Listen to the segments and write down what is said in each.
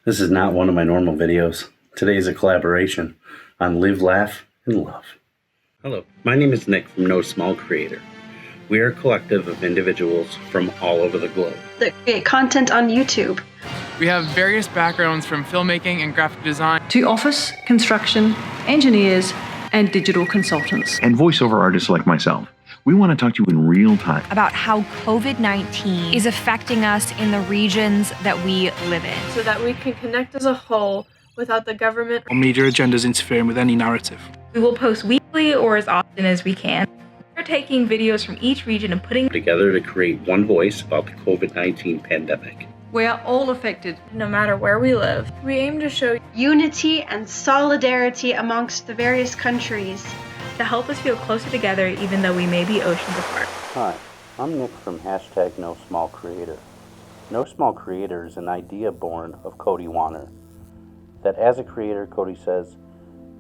This is not one of my normal videos. Today is a collaboration on Live, Laugh, and Love. Hello, my name is Nick from nosmallcreator. We are a collective of individuals from all over the globe that create content on YouTube. We have various backgrounds from filmmaking and graphic design to office, construction, engineers, and digital consultants. And voiceover artists like myself. We want to talk to you in real time about how COVID-19 is affecting us in the regions that we live in. So that we can connect as a whole without the government or media agendas interfering with any narrative. We will post weekly or as often as we can. We're taking videos from each region and putting together to create one voice about the COVID-19 pandemic. We are all affected, no matter where we live. We aim to show unity and solidarity amongst the various countries to help us feel closer together even though we may be oceans apart. Hi, I'm Nick from #NoSmallCreator. nosmallcreator is an idea born of Cody Warner. That as a creator, Cody says,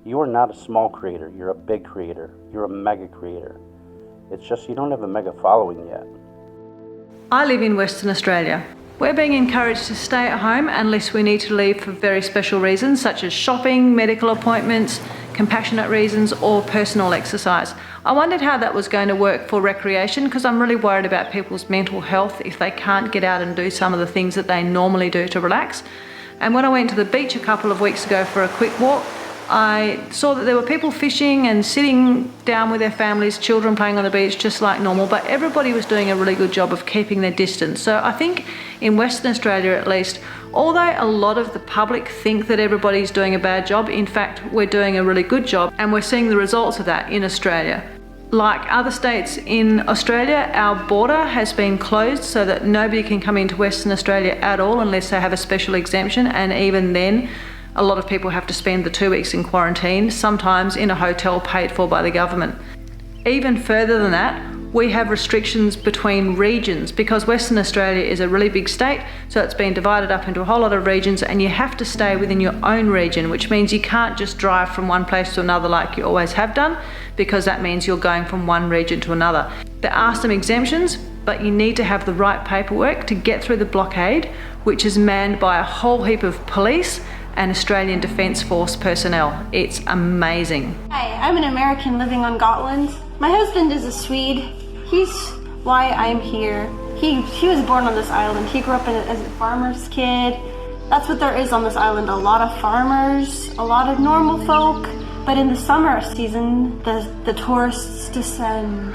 you are not a small creator, you're a big creator, you're a mega creator. It's just you don't have a mega following yet. I live in Western Australia. We're being encouraged to stay at home unless we need to leave for very special reasons such as shopping, medical appointments, compassionate reasons or personal exercise. I wondered how that was going to work for recreation because I'm really worried about people's mental health if they can't get out and do some of the things that they normally do to relax. And when I went to the beach a couple of weeks ago for a quick walk, I saw that there were people fishing and sitting down with their families, children playing on the beach just like normal, but everybody was doing a really good job of keeping their distance. So I think in Western Australia at least, although a lot of the public think that everybody's doing a bad job, in fact we're doing a really good job and we're seeing the results of that in Australia. Like other states in Australia, our border has been closed so that nobody can come into Western Australia at all unless they have a special exemption, and even then a lot of people have to spend the 2 weeks in quarantine, sometimes in a hotel paid for by the government. Even further than that, we have restrictions between regions because Western Australia is a really big state, so it's been divided up into a whole lot of regions and you have to stay within your own region, which means you can't just drive from one place to another like you always have done, because that means you're going from one region to another. There are some exemptions, but you need to have the right paperwork to get through the blockade, which is manned by a whole heap of police and Australian Defence Force personnel. It's amazing. Hi, I'm an American living on Gotland. My husband is a Swede. He's why I'm here. He was born on this island. He grew up as a farmer's kid. That's what there is on this island. A lot of farmers, a lot of normal folk. But in the summer season, the tourists descend.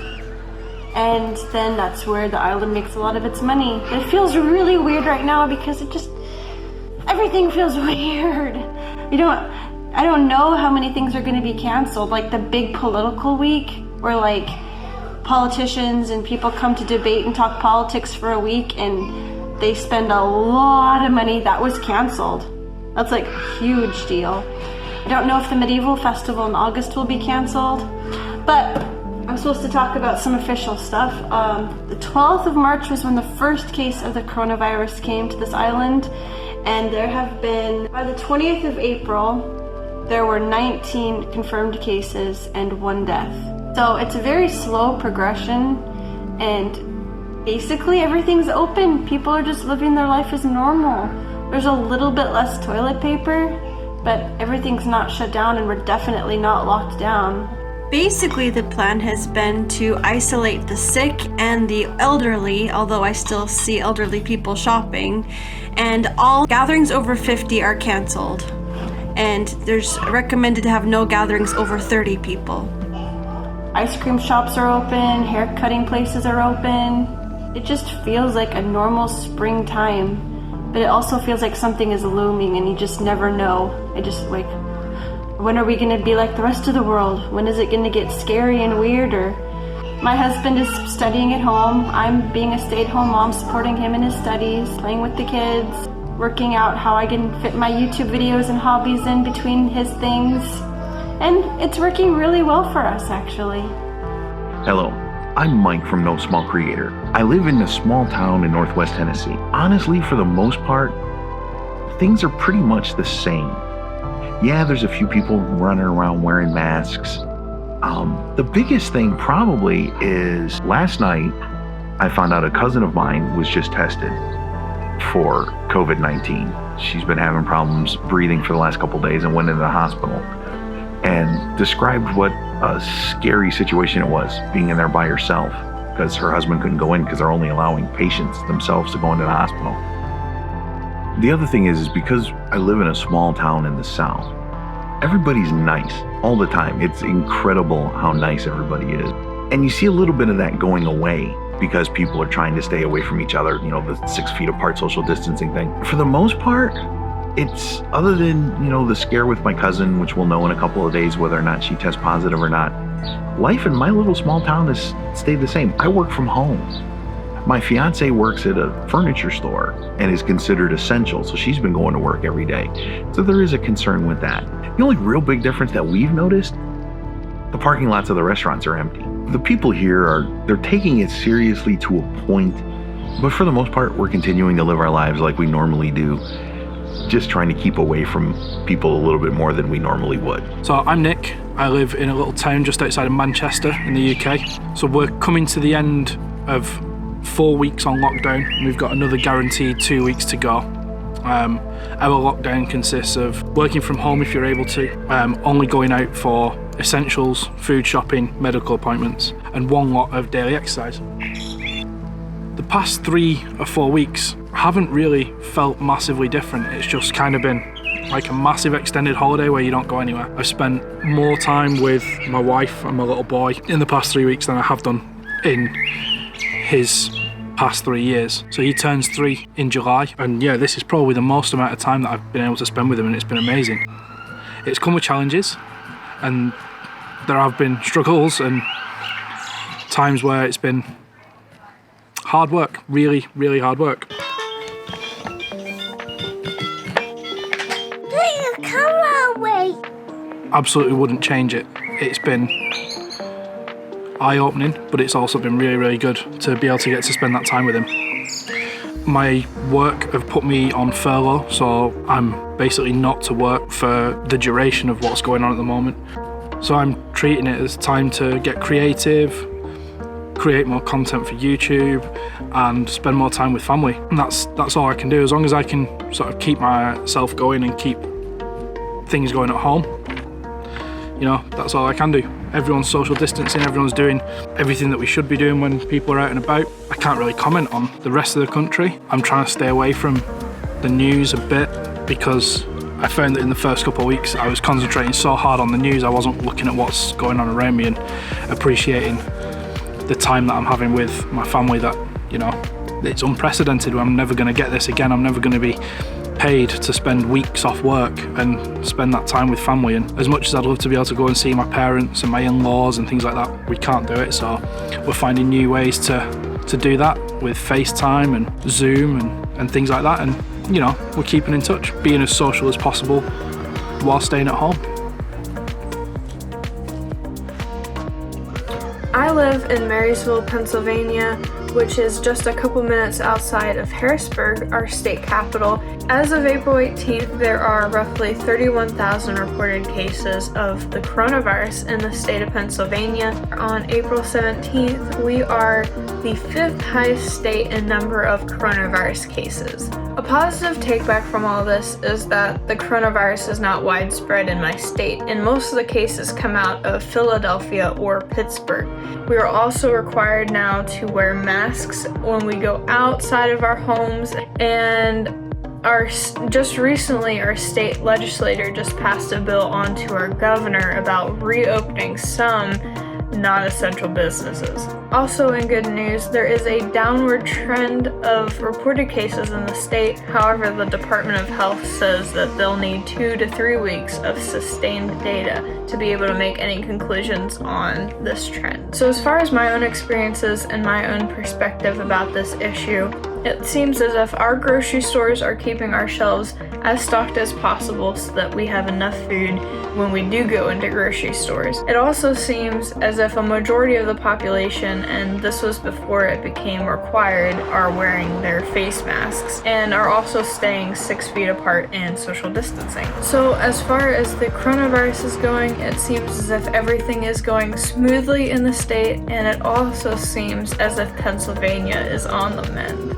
And then that's where the island makes a lot of its money. It feels really weird right now because everything feels weird. I don't know how many things are going to be canceled. Like the big political week where like politicians and people come to debate and talk politics for a week and they spend a lot of money. That was canceled. That's like a huge deal. I don't know if the medieval festival in August will be canceled, but I'm supposed to talk about some official stuff. The 12th of March was when the first case of the coronavirus came to this island, and there have been, by the 20th of April, there were 19 confirmed cases and 1 death. So it's a very slow progression, and basically everything's open. People are just living their life as normal. There's a little bit less toilet paper, but everything's not shut down and we're definitely not locked down. Basically, the plan has been to isolate the sick and the elderly, although I still see elderly people shopping, and all gatherings over 50 are canceled. And there's recommended to have no gatherings over 30 people. Ice cream shops are open, hair cutting places are open. It just feels like a normal springtime, but it also feels like something is looming and you just never know. When are we gonna be like the rest of the world? When is it gonna get scary and weirder? My husband is studying at home. I'm being a stay-at-home mom, supporting him in his studies, playing with the kids, working out how I can fit my YouTube videos and hobbies in between his things. And it's working really well for us, actually. Hello, I'm Mike from nosmallcreator. I live in a small town in Northwest Tennessee. Honestly, for the most part, things are pretty much the same. Yeah, there's a few people running around wearing masks. The biggest thing probably is last night I found out a cousin of mine was just tested for COVID-19. she's been having problems breathing for the last couple days and went into the hospital and described what a scary situation it was being in there by herself because her husband couldn't go in because they're only allowing patients themselves to go into the hospital. The other thing is because I live in a small town in the South, everybody's nice all the time. It's incredible how nice everybody is. And you see a little bit of that going away because people are trying to stay away from each other, you know, the 6 feet apart social distancing thing. For the most part, it's other than, you know, the scare with my cousin, which we'll know in a couple of days whether or not she tests positive or not. Life in my little small town has stayed the same. I work from home. My fiance works at a furniture store and is considered essential, so she's been going to work every day. So there is a concern with that. The only real big difference that we've noticed, the parking lots of the restaurants are empty. The people here they're taking it seriously to a point, but for the most part, we're continuing to live our lives like we normally do, just trying to keep away from people a little bit more than we normally would. So I'm Nick. I live in a little town just outside of Manchester in the UK. So we're coming to the end of 4 weeks on lockdown. We've got another guaranteed 2 weeks to go. Our lockdown consists of working from home if you're able to, only going out for essentials, food shopping, medical appointments, and 1 lot of daily exercise. The past 3 or 4 weeks haven't really felt massively different. It's just kind of been like a massive extended holiday where you don't go anywhere. I've spent more time with my wife and my little boy in the past 3 weeks than I have done in his past 3 years. So he turns 3 in July, and yeah, this is probably the most amount of time that I've been able to spend with him, and it's been amazing. It's come with challenges, and there have been struggles and times where it's been hard work, really, really hard work. Put your camera away. Absolutely wouldn't change it. It's been eye-opening, but it's also been really, really good to be able to get to spend that time with him. My work have put me on furlough, so I'm basically not to work for the duration of what's going on at the moment. So I'm treating it as time to get creative, create more content for YouTube, and spend more time with family. And that's all I can do. As long as I can sort of keep myself going and keep things going at home, you know, that's all I can do. Everyone's social distancing, everyone's doing everything that we should be doing when people are out and about. I can't really comment on the rest of the country. I'm trying to stay away from the news a bit because I found that in the first couple of weeks I was concentrating so hard on the news I wasn't looking at what's going on around me and appreciating the time that I'm having with my family. That, you know, it's unprecedented. I'm never going to get this again. I'm never going to be paid to spend weeks off work and spend that time with family. And as much as I'd love to be able to go and see my parents and my in-laws and things like that, we can't do it. So we're finding new ways to do that with FaceTime and Zoom and things like that. And, you know, we're keeping in touch, being as social as possible while staying at home. I live in Marysville, Pennsylvania, which is just a couple minutes outside of Harrisburg, our state capital. As of April 18th, there are roughly 31,000 reported cases of the coronavirus in the state of Pennsylvania. On April 17th, we are the 5th highest state in number of coronavirus cases. A positive takeback from all this is that the coronavirus is not widespread in my state, and most of the cases come out of Philadelphia or Pittsburgh. We are also required now to wear masks when we go outside of our homes, and just recently our state legislator just passed a bill on to our governor about reopening some non-essential businesses. Also in good news, there is a downward trend of reported cases in the state. However, the Department of Health says that they'll need 2 to 3 weeks of sustained data to be able to make any conclusions on this trend. So as far as my own experiences and my own perspective about this issue, it seems as if our grocery stores are keeping our shelves as stocked as possible so that we have enough food when we do go into grocery stores. It also seems as if a majority of the population, and this was before it became required, are wearing their face masks and are also staying 6 feet apart and social distancing. So as far as the coronavirus is going, it seems as if everything is going smoothly in the state, and it also seems as if Pennsylvania is on the mend.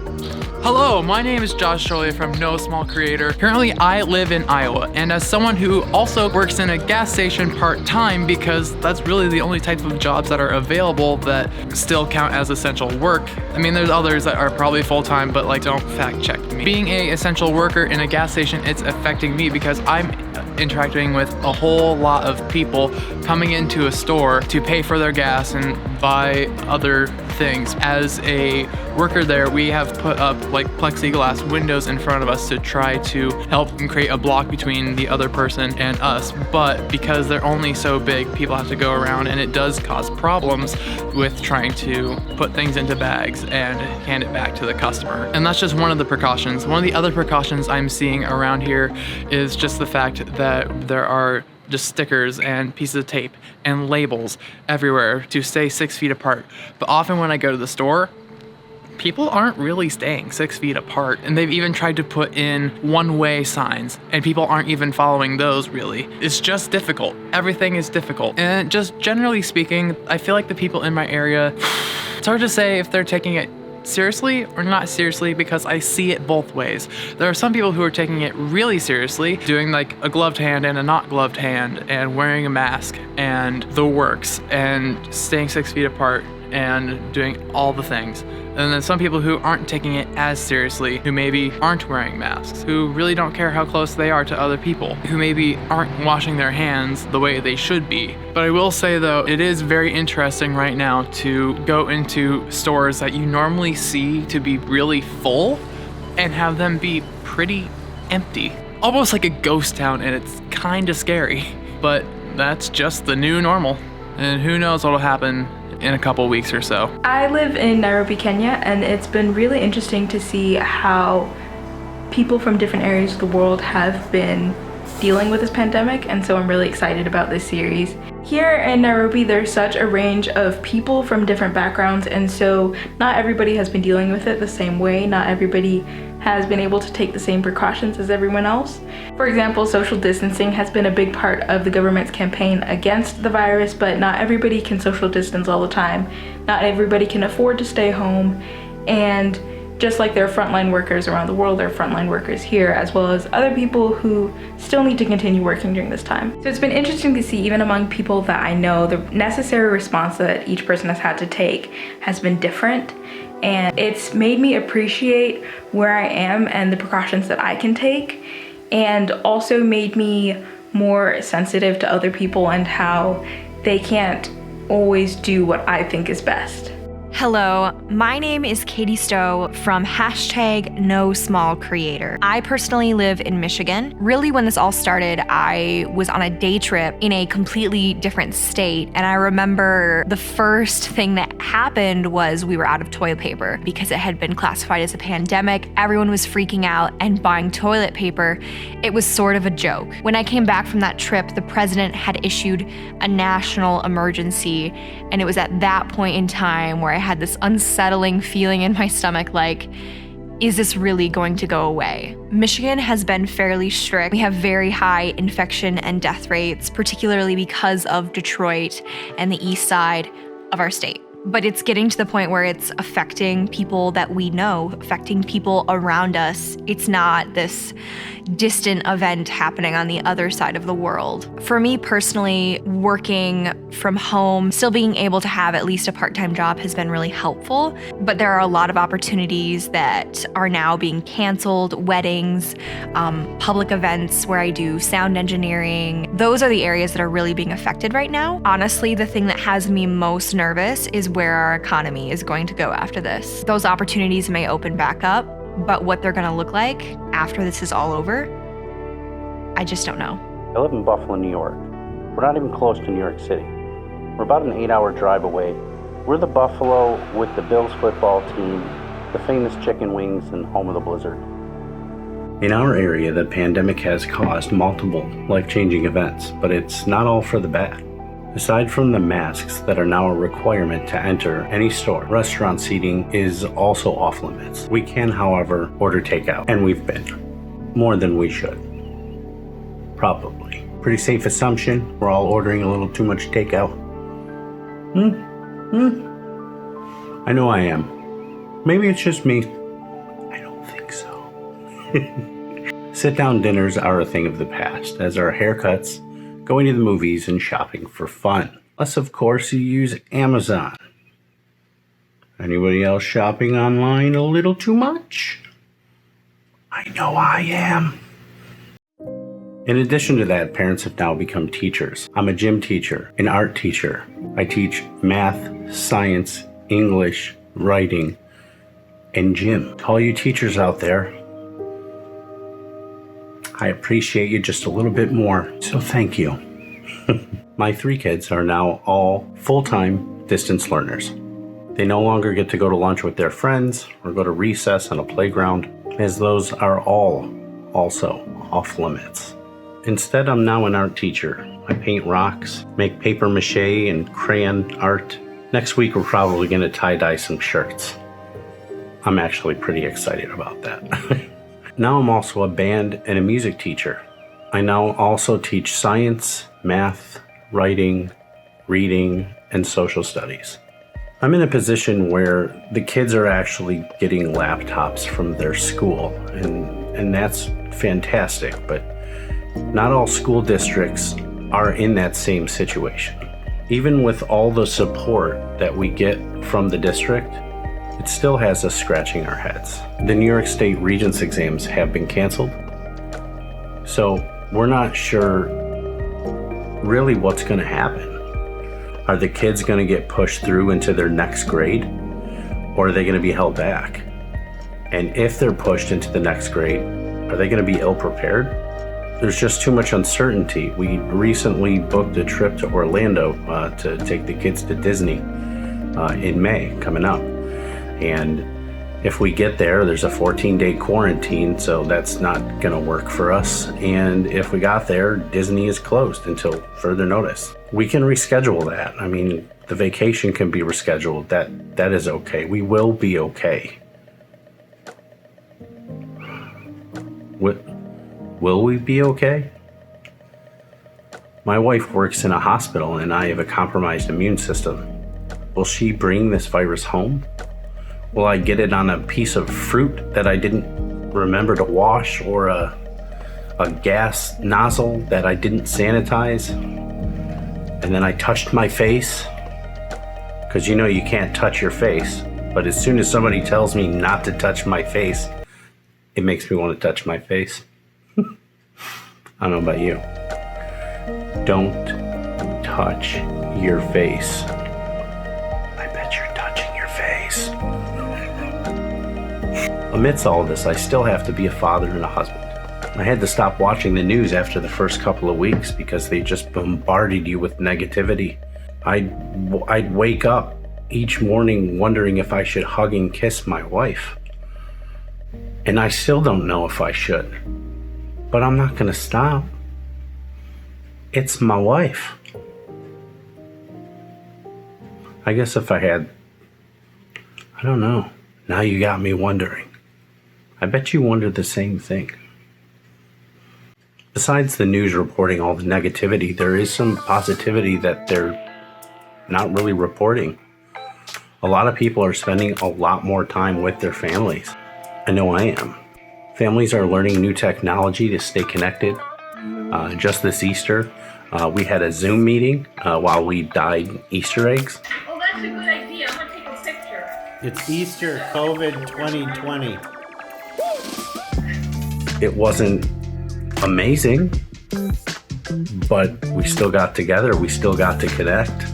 Hello, my name is Josh Shirley from No Small Creator. Currently, I live in Iowa, and as someone who also works in a gas station part-time, because that's really the only type of jobs that are available that still count as essential work. I mean, there's others that are probably full-time, but like, don't fact check me. Being a essential worker in a gas station, it's affecting me because I'm interacting with a whole lot of people coming into a store to pay for their gas and buy other things. As a worker there, we have put up like plexiglass windows in front of us to try to help and create a block between the other person and us, but because they're only so big, people have to go around, and it does cause problems with trying to put things into bags and hand it back to the customer. And that's just one of the precautions. One of the other precautions I'm seeing around here is just the fact that there are just stickers and pieces of tape and labels everywhere to stay 6 feet apart. But often when I go to the store, people aren't really staying 6 feet apart, and they've even tried to put in one-way signs, and people aren't even following those really. It's just difficult. Everything is difficult. And just generally speaking, I feel like the people in my area, it's hard to say if they're taking it seriously or not seriously because I see it both ways. There are some people who are taking it really seriously, doing like a gloved hand and a not gloved hand and wearing a mask and the works and staying 6 feet apart and doing all the things. And then some people who aren't taking it as seriously, who maybe aren't wearing masks, who really don't care how close they are to other people, who maybe aren't washing their hands the way they should be. But I will say though, it is very interesting right now to go into stores that you normally see to be really full and have them be pretty empty. Almost like a ghost town, and it's kind of scary. But that's just the new normal. And who knows what'll happen in a couple weeks or so. I live in Nairobi, Kenya, and it's been really interesting to see how people from different areas of the world have been dealing with this pandemic, and so I'm really excited about this series. Here in Nairobi, there's such a range of people from different backgrounds, and so not everybody has been dealing with it the same way. Not everybody has been able to take the same precautions as everyone else. For example, social distancing has been a big part of the government's campaign against the virus, but not everybody can social distance all the time. Not everybody can afford to stay home, and just like there are frontline workers around the world, there are frontline workers here, as well as other people who still need to continue working during this time. So it's been interesting to see, even among people that I know, the necessary response that each person has had to take has been different. And it's made me appreciate where I am and the precautions that I can take, and also made me more sensitive to other people and how they can't always do what I think is best. Hello, my name is Katie Stowe from #NoSmallCreator. I personally live in Michigan. Really, when this all started, I was on a day trip in a completely different state, and I remember the first thing that happened was we were out of toilet paper because it had been classified as a pandemic. Everyone was freaking out and buying toilet paper. It was sort of a joke. When I came back from that trip, the president had issued a national emergency, and it was at that point in time where I had this unsettling feeling in my stomach like, is this really going to go away? Michigan has been fairly strict. We have very high infection and death rates, particularly because of Detroit and the east side of our state. But it's getting to the point where it's affecting people that we know, affecting people around us. It's not this distant event happening on the other side of the world. For me personally, working from home, still being able to have at least a part-time job has been really helpful. But there are a lot of opportunities that are now being canceled, weddings, public events where I do sound engineering. Those are the areas that are really being affected right now. Honestly, the thing that has me most nervous is where our economy is going to go after this. Those opportunities may open back up, but what they're gonna look like after this is all over, I just don't know. I live in Buffalo, New York. We're not even close to New York City. We're about an 8-hour drive away. We're the Buffalo with the Bills football team, the famous chicken wings, and home of the Blizzard. In our area, the pandemic has caused multiple life-changing events, but it's not all for the bad. Aside from the masks that are now a requirement to enter any store, restaurant seating is also off limits. We can, however, order takeout, and we've been. More than we should. Probably. Pretty safe assumption, we're all ordering a little too much takeout. I know I am. Maybe it's just me. I don't Sit-down dinners are a thing of the past, as are haircuts, going to the movies, and shopping for fun. Unless, of course, you use Amazon. Anybody else shopping online a little too much? I know I am. In addition to that, parents have now become teachers. I'm a gym teacher, an art teacher. I teach math, science, English, writing, and gym. To all you teachers out there, I appreciate you just a little bit more, so thank you. My 3 kids are now all full-time distance learners. They no longer get to go to lunch with their friends or go to recess on a playground, as those are all also off limits. Instead, I'm now an art teacher. I paint rocks, make paper mache and crayon art. Next week, we're probably going to tie-dye some shirts. I'm actually pretty excited about that. Now I'm also a band and a music teacher. I now also teach science, math, writing, reading, and social studies. I'm in a position where the kids are actually getting laptops from their school, and that's fantastic, but not all school districts are in that same situation. Even with all the support that we get from the district, it still has us scratching our heads. The New York State Regents exams have been canceled, so we're not sure really what's going to happen. Are the kids going to get pushed through into their next grade, or are they going to be held back? And if they're pushed into the next grade, are they going to be ill-prepared? There's just too much uncertainty. We recently booked a trip to Orlando to take the kids to Disney in May coming up. And if we get there, there's a 14-day quarantine, so that's not going to work for us. And if we got there, Disney is closed until further notice. We can reschedule that. I mean, the vacation can be rescheduled. That is okay. We will be okay. Will we be okay? My wife works in a hospital and I have a compromised immune system. Will she bring this virus home? Will I get it on a piece of fruit that I didn't remember to wash, or a gas nozzle that I didn't sanitize? And then I touched my face? Because you know you can't touch your face. But as soon as somebody tells me not to touch my face, it makes me want to touch my face. I don't know about you. Don't touch your face. I bet you're touching your face. Amidst all of this, I still have to be a father and a husband. I had to stop watching the news after the first couple of weeks because they just bombarded you with negativity. I'd wake up each morning wondering if I should hug and kiss my wife. And I still don't know if I should. But I'm not going to stop. It's my wife. I guess if I had, I don't know. Now you got me wondering. I bet you wonder the same thing. Besides the news reporting all the negativity, there is some positivity that they're not really reporting. A lot of people are spending a lot more time with their families. I know I am. Families are learning new technology to stay connected. Just this Easter, we had a Zoom meeting while we dyed Easter eggs. Oh, that's a good idea. I'm going to take a picture. It's Easter COVID 2020. It wasn't amazing, but we still got together. We still got to connect.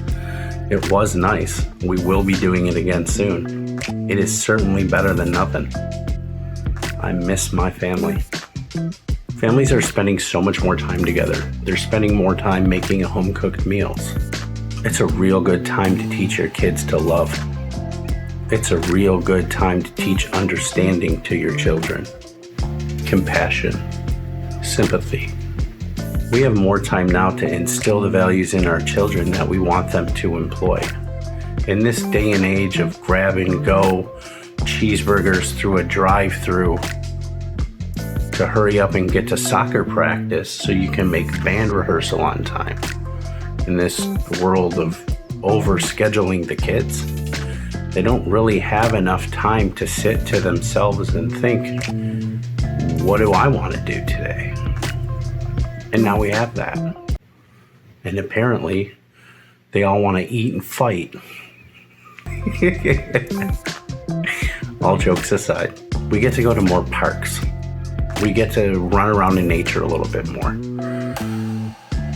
It was nice. We will be doing it again soon. It is certainly better than nothing. I miss my family. Families are spending so much more time together. They're spending more time making home-cooked meals. It's a real good time to teach your kids to love. It's a real good time to teach understanding to your children. Compassion, sympathy. We have more time now to instill the values in our children that we want them to employ. In this day and age of grab and go cheeseburgers through a drive-thru, to hurry up and get to soccer practice so you can make band rehearsal on time. In this world of over-scheduling the kids, they don't really have enough time to sit to themselves and think, what do I want to do today? And now we have that. And apparently, they all want to eat and fight. All jokes aside, we get to go to more parks. We get to run around in nature a little bit more.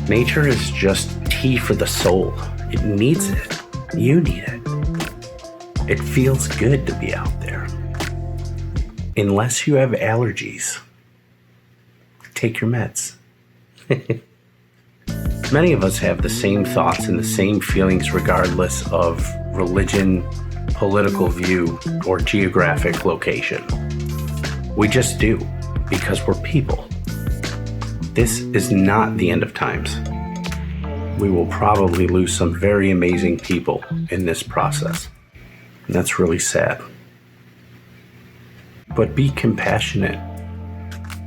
Nature is just tea for the soul. It needs it. You need it. It feels good to be out there. Unless you have allergies, take your meds. Many of us have the same thoughts and the same feelings regardless of religion, political view, or geographic location. We just do, because we're people. This is not the end of times. We will probably lose some very amazing people in this process. And that's really sad. But be compassionate.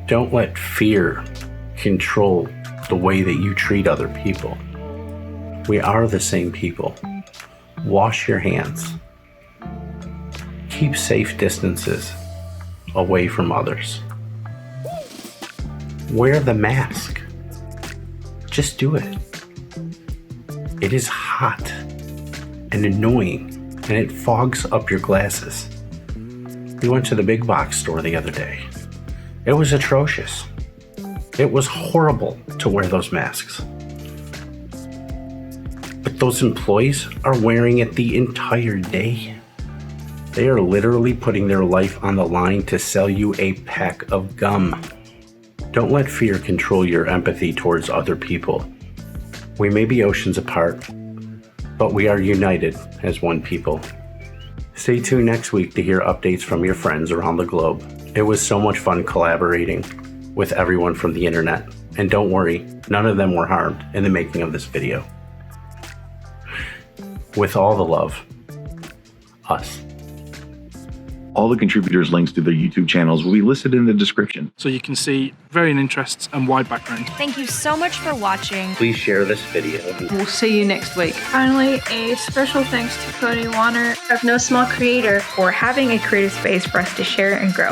Don't let fear control the way that you treat other people. We are the same people. Wash your hands. Keep safe distances away from others. Wear the mask. Just do it. It is hot and annoying, and it fogs up your glasses. We went to the big box store the other day. It was atrocious. It was horrible to wear those masks. But those employees are wearing it the entire day. They are literally putting their life on the line to sell you a pack of gum. Don't let fear control your empathy towards other people. We may be oceans apart, but we are united as one people. Stay tuned next week to hear updates from your friends around the globe. It was so much fun collaborating with everyone from the internet. And don't worry, none of them were harmed in the making of this video. With all the love, us. All the contributors' links to their YouTube channels will be listed in the description. So you can see varying interests and wide background. Thank you so much for watching. Please share this video. We'll see you next week. Finally, a special thanks to Cody Warner Of No Small Creator. For having a creative space for us to share and grow.